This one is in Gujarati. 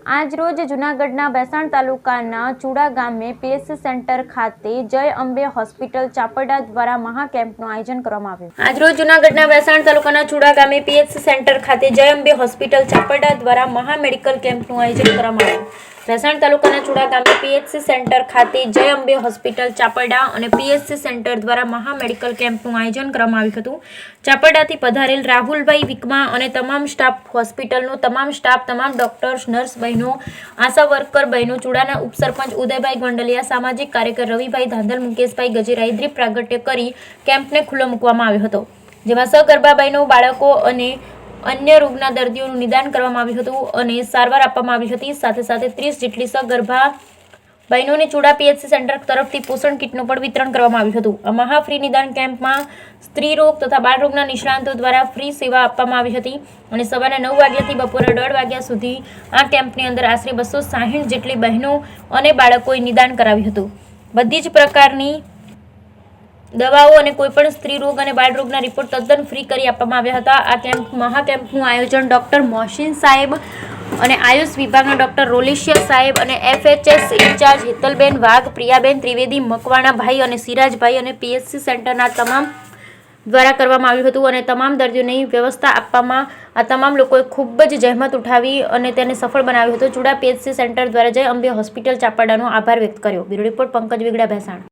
આજ રોજ જૂનાગઢના ભેસાણ તાલુકાના ચુડા ગામે પીએચસી સેન્ટર ખાતે જય અંબે હોસ્પિટલ ચાપરડા દ્વારા મહા કેમ્પનું આયોજન કરવામાં આવ્યું. આજ રોજ જૂનાગઢના ભેસાણ તાલુકાના ચુડા ગામે પીએચસી સેન્ટર ખાતે જય અંબે હોસ્પિટલ ચાપરડા દ્વારા મહા મેડિકલ કેમ્પનું આયોજન કરવામાં આવ્યું. ભેસાણ તાલુકાના ચુડા ગામે પીએચસી સેન્ટર ખાતે જય અંબે હોસ્પિટલ ચાપરડા અને પીએચસી સેન્ટર દ્વારા મહા મેડિકલ કેમ્પનું આયોજન કરવામાં આવ્યું હતું. ચાપરડાથી પધારેલ રાહુલભાઈ વિકમા અને તમામ સ્ટાફ, હોસ્પિટલનો તમામ સ્ટાફ, તમામ ડોક્ટર્સ, નર્સ બહેનો, આશા વર્કર બહેનો, ચુડાના ઉપસરપંચ ઉદયભાઈ ગોંડલિયા, સામાજિક કાર્યકર રવિભાઈ ધાંધલ, મુકેશભાઈ ગજેરાએ દીપ પ્રાગટ્ય કરી કેમ્પને ખુલ્લો મૂકવામાં આવ્યો હતો, જેમાં સગર્ભા બહેનો, બાળકો અને અન્ય રોગના દર્દીઓનું નિદાન કરવામાં આવ્યું હતું અને સારવાર આપવામાં આવી હતી. સાથે સાથે 30 જેટલી સગર્ભા બહેનોને ચુડા પીએચસી સેન્ટર તરફથી પોષણ કીટનું પણ વિતરણ કરવામાં આવ્યું હતું. આ મહા ફ્રી નિદાન કેમ્પમાં સ્ત્રી રોગ તથા બાળ રોગના નિષ્ણાંતો દ્વારા ફ્રી સેવા આપવામાં આવી હતી અને સવારે 9 વાગ્યાથી બપોરે 1:30 વાગ્યા સુધી આ કેમ્પની અંદર આશરે 260 જેટલી બહેનો અને બાળકોએ નિદાન કરાવ્યું હતું. બધી જ પ્રકારની દવાઓ અને કોઈપણ સ્ત્રી રોગ અને બાળ રોગના રિપોર્ટ તદ્દન ફ્રી કરી આપવામાં આવ્યા હતા. આ મહા કેમ્પનું આયોજન ડૉક્ટર મોહસિન સાહેબ અને આયુષ વિભાગના ડૉક્ટર રોલિશિયા સાહેબ અને FHS ઇન્ચાર્જ હેતલબેન વાઘ, પ્રિયાબેન ત્રિવેદી, મકવાણાભાઈ અને સિરાજભાઈ અને પીએચસી સેન્ટરના તમામ દ્વારા કરવામાં આવ્યું હતું અને તમામ દર્દીઓની વ્યવસ્થા આપવામાં આ તમામ લોકોએ ખૂબ જ જહેમત ઉઠાવી અને તેને સફળ બનાવ્યું હતું. ચુડા પીએચસી સેન્ટર દ્વારા જય અંબે હોસ્પિટલ ચાપરડાનો આભાર વ્યક્ત કર્યો. Bureau report Pankaj Vegada, Bhesan.